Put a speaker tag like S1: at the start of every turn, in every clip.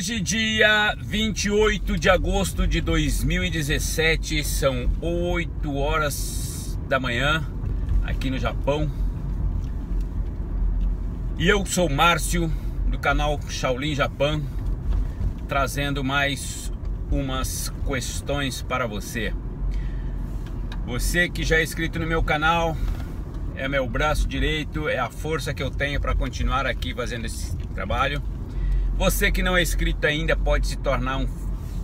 S1: Hoje, dia 28 de agosto de 2017, são 8 horas da manhã aqui no Japão. E eu sou o Márcio, do canal Shaolin Japan, trazendo mais umas questões para você. Você que já é inscrito no meu canal, é meu braço direito, é a força que eu tenho para continuar aqui fazendo esse trabalho. Você que não é inscrito ainda pode se tornar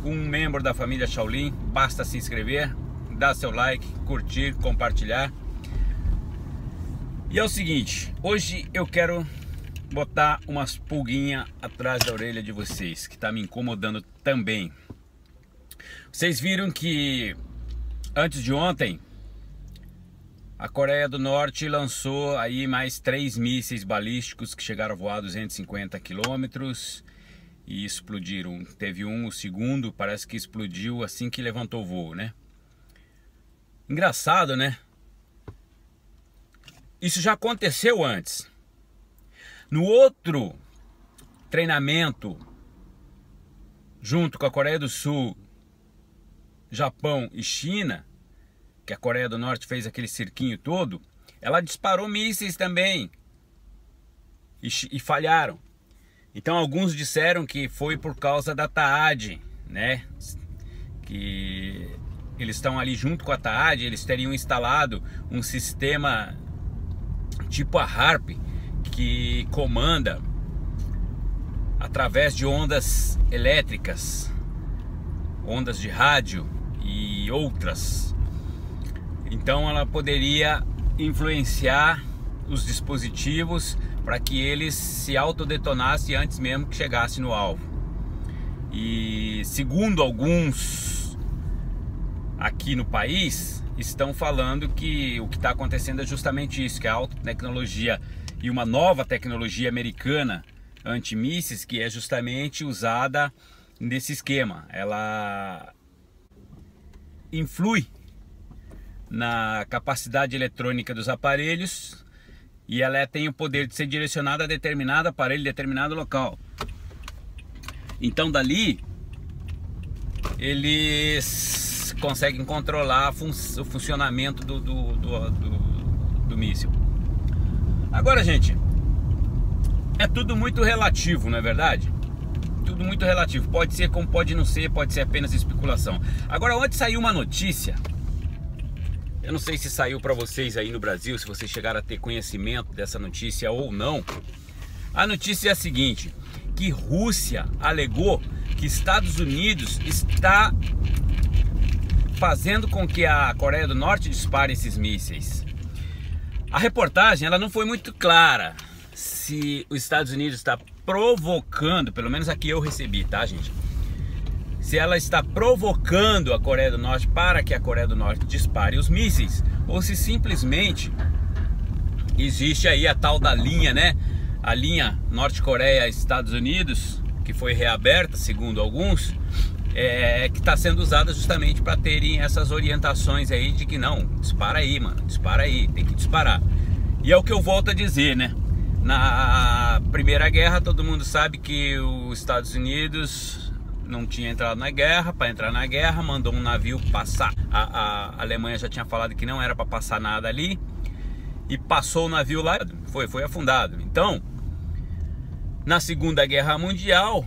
S1: um membro da família Shaolin. Basta se inscrever, dar seu like, curtir, compartilhar. E é o seguinte, hoje eu quero botar umas pulguinhas atrás da orelha de vocês, que tá me incomodando também. Vocês viram que antes de ontem a Coreia do Norte lançou aí mais 3 mísseis balísticos que chegaram a voar 250 quilômetros e explodiram. Teve o segundo, parece que explodiu assim que levantou o voo, né? Engraçado, né? Isso já aconteceu antes. No outro treinamento, junto com a Coreia do Sul, Japão e China, que a Coreia do Norte fez aquele cirquinho todo, ela disparou mísseis também e falharam. Então alguns disseram que foi por causa da TAAD, né? Que eles estão ali junto com a TAAD, eles teriam instalado um sistema tipo a HARP, que comanda através de ondas elétricas, ondas de rádio e outras. Então ela poderia influenciar os dispositivos para que eles se autodetonassem antes mesmo que chegasse no alvo. E segundo alguns aqui no país, estão falando que o que está acontecendo é justamente isso, que a alta tecnologia e uma nova tecnologia americana antimísseis, que é justamente usada nesse esquema. Ela influi na capacidade eletrônica dos aparelhos e ela tem o poder de ser direcionada a determinado aparelho, determinado local. Então dali eles conseguem controlar o funcionamento do míssil. Agora, gente, é tudo muito relativo, não é verdade? Tudo muito relativo. Pode ser como pode não ser, pode ser apenas especulação. Agora, ontem saiu uma notícia. Eu não sei se saiu para vocês aí no Brasil, se vocês chegaram a ter conhecimento dessa notícia ou não. A notícia é a seguinte, que Rússia alegou que Estados Unidos está fazendo com que a Coreia do Norte dispare esses mísseis. A reportagem ela não foi muito clara se os Estados Unidos está provocando, pelo menos aqui eu recebi, tá, gente? Se ela está provocando a Coreia do Norte para que a Coreia do Norte dispare os mísseis, ou se simplesmente existe aí a tal da linha, né? A linha Norte-Coreia-Estados Unidos, que foi reaberta, segundo alguns, que está sendo usada justamente para terem essas orientações aí de que não, dispara aí, mano, dispara aí, tem que disparar. E é o que eu volto a dizer, né? Na Primeira Guerra, todo mundo sabe que os Estados Unidos não tinha entrado na guerra. Para entrar na guerra, mandou um navio passar. A Alemanha já tinha falado que não era para passar nada ali, e passou o navio lá, foi afundado. Então, na Segunda Guerra Mundial,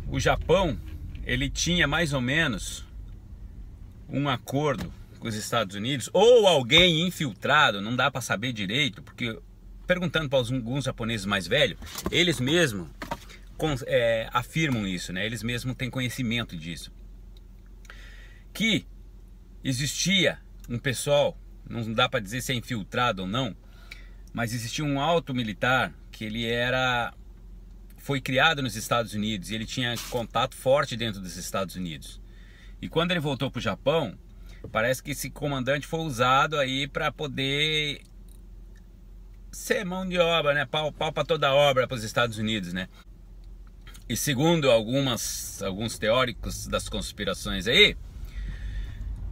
S1: o Japão, ele tinha mais ou menos um acordo com os Estados Unidos, ou alguém infiltrado, não dá para saber direito, porque perguntando para alguns japoneses mais velhos, eles mesmos afirmam isso, né? Eles mesmos têm conhecimento disso, que existia um pessoal, não dá para dizer se é infiltrado ou não, mas existia um alto militar que ele foi criado nos Estados Unidos e ele tinha contato forte dentro dos Estados Unidos. E quando ele voltou para o Japão, parece que esse comandante foi usado aí para poder ser mão de obra, né? Pau para toda obra para os Estados Unidos, né? E segundo alguns teóricos das conspirações aí,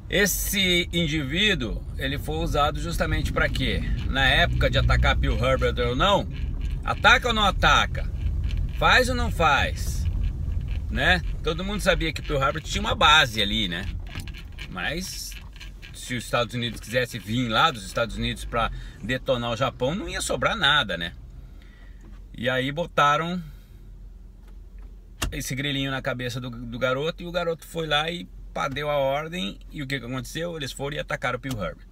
S1: esse indivíduo ele foi usado justamente para quê? Na época de atacar Pearl Harbor ou não, ataca ou não ataca? Faz ou não faz? né? Todo mundo sabia que Pearl Harbor tinha uma base ali, né? Mas se os Estados Unidos quisesse vir lá dos Estados Unidos para detonar o Japão, não ia sobrar nada, né? E aí botaram esse grilinho na cabeça do garoto, e o garoto foi lá e deu a ordem. E o que aconteceu? Eles foram e atacaram Pearl Harbor.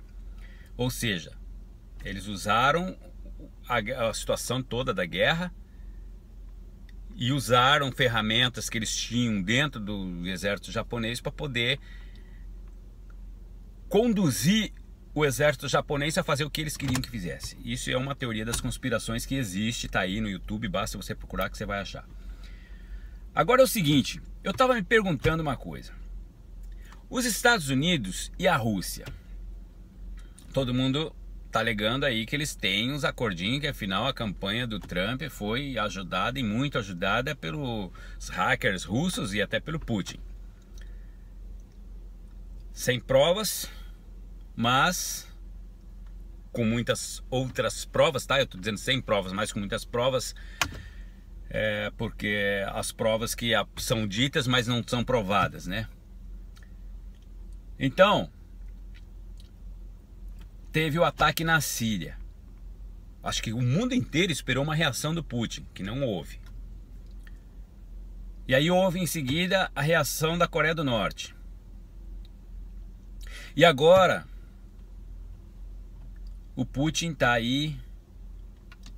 S1: Ou seja, eles usaram a situação toda da guerra e usaram ferramentas que eles tinham dentro do exército japonês para poder conduzir o exército japonês a fazer o que eles queriam que fizesse. Isso é uma teoria das conspirações que existe, tá aí no YouTube, basta você procurar que você vai achar. Agora é o seguinte, eu estava me perguntando uma coisa. Os Estados Unidos e a Rússia, todo mundo tá alegando aí que eles têm uns acordinhos, que afinal a campanha do Trump foi ajudada e muito ajudada pelos hackers russos e até pelo Putin. Sem provas, mas com muitas outras provas, tá? Eu tô dizendo sem provas, mas com muitas provas, porque as provas que são ditas, mas não são provadas, né? Então, teve o ataque na Síria. Acho que o mundo inteiro esperou uma reação do Putin, que não houve. E aí houve em seguida a reação da Coreia do Norte. E agora o Putin está aí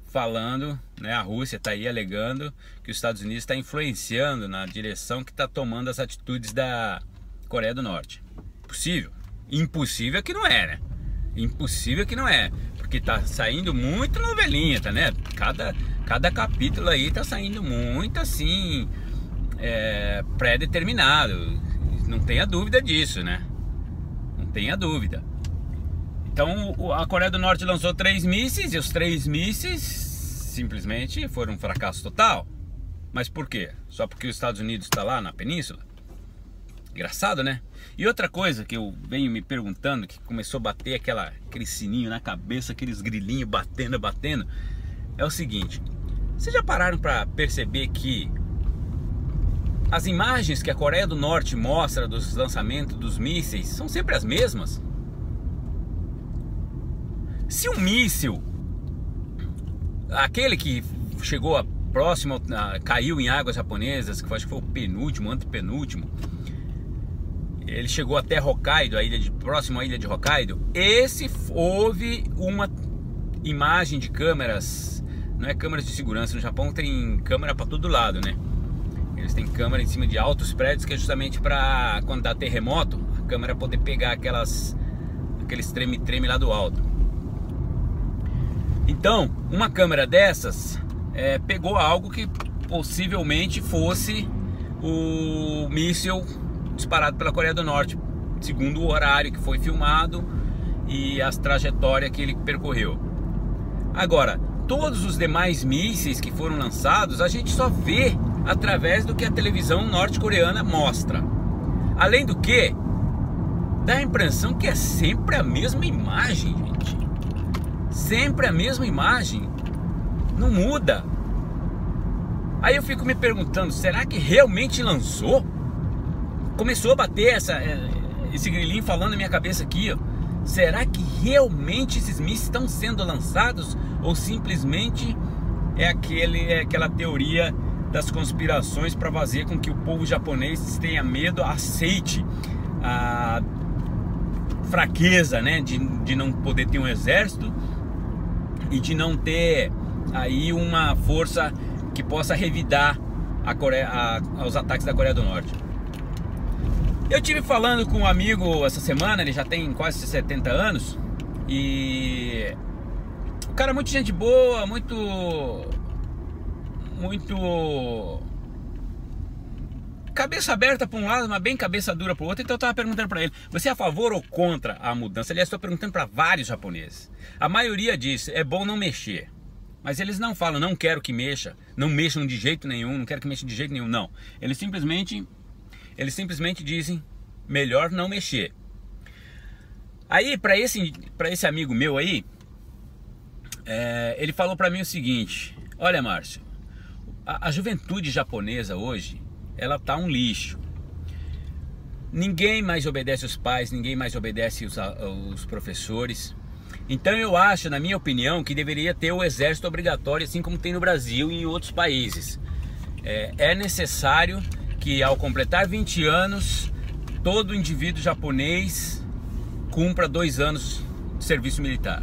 S1: falando, né, a Rússia está aí alegando que os Estados Unidos está influenciando na direção que está tomando as atitudes da Coreia do Norte. Possível? Impossível que não é, né? Impossível que não é, porque tá saindo muito novelinha, tá, né? Cada capítulo aí tá saindo muito assim, pré-determinado. Não tenha dúvida disso, né? Não tenha dúvida. Então a Coreia do Norte lançou 3 mísseis e os 3 mísseis simplesmente foram um fracasso total. Mas por quê? Só porque os Estados Unidos está lá na península? Engraçado, né? E outra coisa que eu venho me perguntando, que começou a bater aquele sininho na cabeça, aqueles grilinhos batendo, é o seguinte: vocês já pararam para perceber que as imagens que a Coreia do Norte mostra dos lançamentos dos mísseis são sempre as mesmas? Se um míssil, aquele que chegou próximo, caiu em águas japonesas, que acho que foi o penúltimo, antepenúltimo, ele chegou até Hokkaido, próximo à ilha de Hokkaido. Houve uma imagem de câmeras, não é câmeras de segurança, no Japão tem câmera para todo lado, né? Eles têm câmera em cima de altos prédios, que é justamente para quando dá terremoto, a câmera poder pegar aqueles treme-treme lá do alto. Então, uma câmera dessas pegou algo que possivelmente fosse o míssil disparado pela Coreia do Norte, segundo o horário que foi filmado e as trajetórias que ele percorreu. Agora, todos os demais mísseis que foram lançados, a gente só vê através do que a televisão norte-coreana mostra. Além do que, dá a impressão que é sempre a mesma imagem, gente. Sempre a mesma imagem. Não muda. Aí eu fico me perguntando, será que realmente lançou? Começou a bater esse grilinho falando na minha cabeça aqui, ó. Será que realmente esses mísseis estão sendo lançados? Ou simplesmente é aquela teoria das conspirações para fazer com que o povo japonês tenha medo, aceite a fraqueza, né, de não poder ter um exército e de não ter aí uma força que possa revidar aos ataques da Coreia do Norte. Eu tive falando com um amigo essa semana, ele já tem quase 70 anos, e o cara é muito gente boa, muito cabeça aberta para um lado, mas bem cabeça dura para o outro. Então eu tava perguntando para ele, você é a favor ou contra a mudança? Aliás, estou perguntando para vários japoneses. A maioria diz, é bom não mexer. Mas eles não falam, não quero que mexa, não mexam de jeito nenhum, não quero que mexa de jeito nenhum, não. Eles simplesmente dizem, melhor não mexer. Aí, para esse amigo meu aí, ele falou para mim o seguinte: olha, Márcio, a juventude japonesa hoje, ela tá um lixo. Ninguém mais obedece os pais, ninguém mais obedece os professores. Então eu acho, na minha opinião, que deveria ter o exército obrigatório, assim como tem no Brasil e em outros países. É necessário que, ao completar 20 anos, todo indivíduo japonês cumpra 2 anos de serviço militar.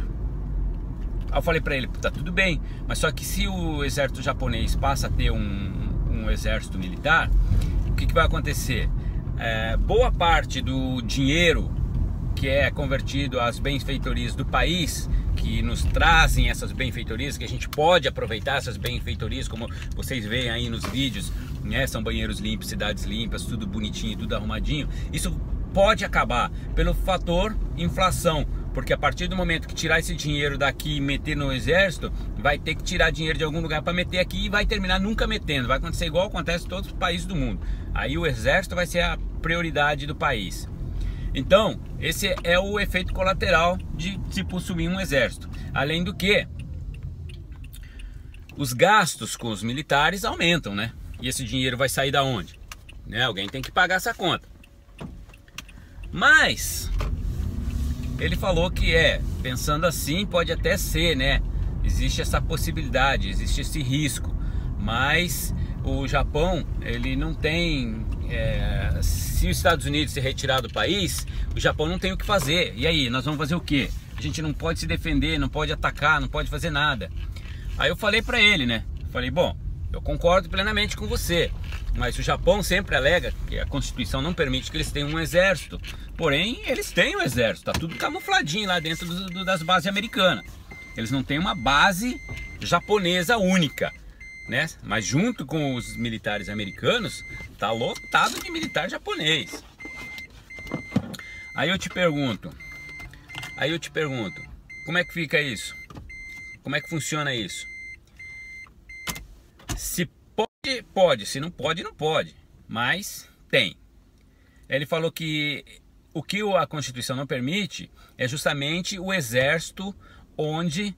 S1: Aí eu falei para ele, tá tudo bem, mas só que se o exército japonês passa a ter um exército militar, o que vai acontecer? Boa parte do dinheiro que é convertido às benfeitorias do país, que nos trazem essas benfeitorias, que a gente pode aproveitar essas benfeitorias, como vocês veem aí nos vídeos, né? São banheiros limpos, cidades limpas, tudo bonitinho, tudo arrumadinho. Isso pode acabar pelo fator inflação, porque a partir do momento que tirar esse dinheiro daqui e meter no exército, vai ter que tirar dinheiro de algum lugar para meter aqui e vai terminar nunca metendo. Vai acontecer igual acontece em todos os países do mundo. Aí o exército vai ser a prioridade do país. Então, esse é o efeito colateral de se possuir um exército. Além do que, os gastos com os militares aumentam, né? E esse dinheiro vai sair da onde? Né? Alguém tem que pagar essa conta. Mas ele falou que pensando assim, pode até ser, né? Existe essa possibilidade, existe esse risco. Mas o Japão, ele não tem... se os Estados Unidos se retirar do país, o Japão não tem o que fazer. E aí, nós vamos fazer o quê? A gente não pode se defender, não pode atacar, não pode fazer nada. Aí eu falei pra ele, né? Falei, bom, eu concordo plenamente com você, mas o Japão sempre alega que a Constituição não permite que eles tenham um exército. Porém, eles têm um exército, tá tudo camufladinho lá dentro das bases americanas. Eles não têm uma base japonesa única, né? Mas junto com os militares americanos, tá lotado de militar japonês. Aí eu te pergunto, como é que fica isso? Como é que funciona isso? Se pode, pode. Se não pode, não pode. Mas tem. Ele falou que o que a Constituição não permite é justamente o exército onde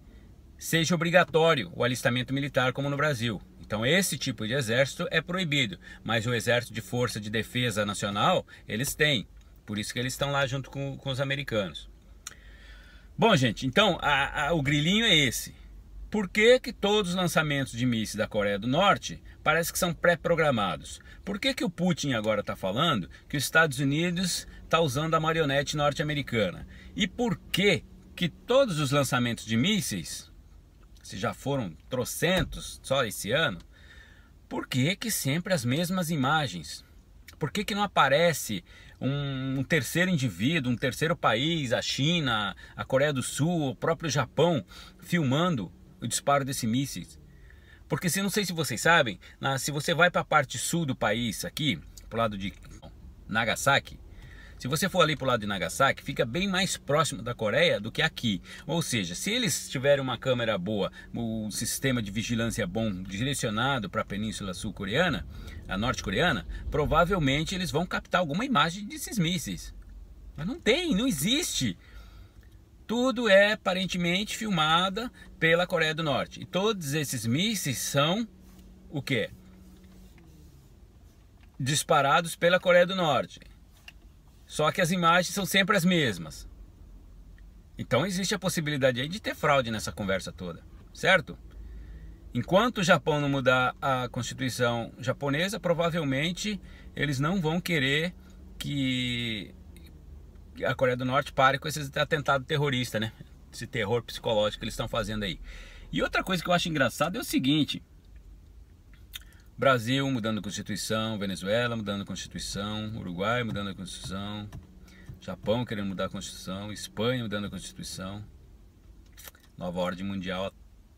S1: seja obrigatório o alistamento militar, como no Brasil. Então esse tipo de exército é proibido. Mas o exército de força de defesa nacional, eles têm. Por isso que eles estão lá junto com os americanos. Bom, gente, então o grilinho é esse. Por que todos os lançamentos de mísseis da Coreia do Norte parece que são pré-programados? Por que o Putin agora está falando que os Estados Unidos está usando a marionete norte-americana? E por que todos os lançamentos de mísseis, se já foram trocentos só esse ano, por que sempre as mesmas imagens? Por que não aparece um terceiro indivíduo, um terceiro país, a China, a Coreia do Sul, o próprio Japão, filmando o disparo desses mísseis? Porque não sei se vocês sabem, se você vai para a parte sul do país, aqui, pro lado de Nagasaki, se você for ali pro lado de Nagasaki, fica bem mais próximo da Coreia do que aqui. Ou seja, se eles tiverem uma câmera boa, um sistema de vigilância bom, direcionado para a Península Sul-Coreana, a norte-coreana, provavelmente eles vão captar alguma imagem desses mísseis. Mas não existe. Tudo é aparentemente filmada pela Coreia do Norte. E todos esses mísseis são o quê? Disparados pela Coreia do Norte. Só que as imagens são sempre as mesmas. Então existe a possibilidade aí de ter fraude nessa conversa toda, certo? Enquanto o Japão não mudar a Constituição japonesa, provavelmente eles não vão querer que a Coreia do Norte pare com esses atentados terroristas, né? Esse terror psicológico que eles estão fazendo aí. E outra coisa que eu acho engraçado é o seguinte: Brasil mudando a Constituição, Venezuela mudando a Constituição, Uruguai mudando a Constituição, Japão querendo mudar a Constituição, Espanha mudando a Constituição. Nova ordem mundial a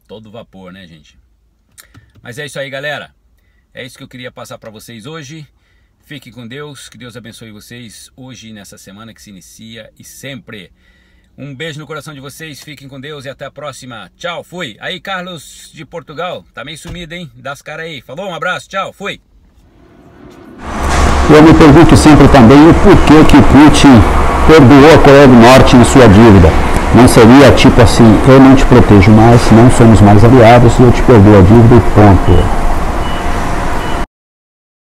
S1: todo vapor, né, gente? Mas é isso aí, galera. É isso que eu queria passar para vocês hoje. Fiquem com Deus, que Deus abençoe vocês hoje e nessa semana que se inicia e sempre. Um beijo no coração de vocês, fiquem com Deus e até a próxima. Tchau, fui. Aí, Carlos de Portugal, tá meio sumido, hein? Dá as caras aí. Falou, um abraço, tchau, fui.
S2: Eu me pergunto sempre também o porquê que o Putin perdoou a Coreia do Norte em sua dívida. Não seria tipo assim, eu não te protejo mais, não somos mais aliados e eu te perdoo a dívida e ponto.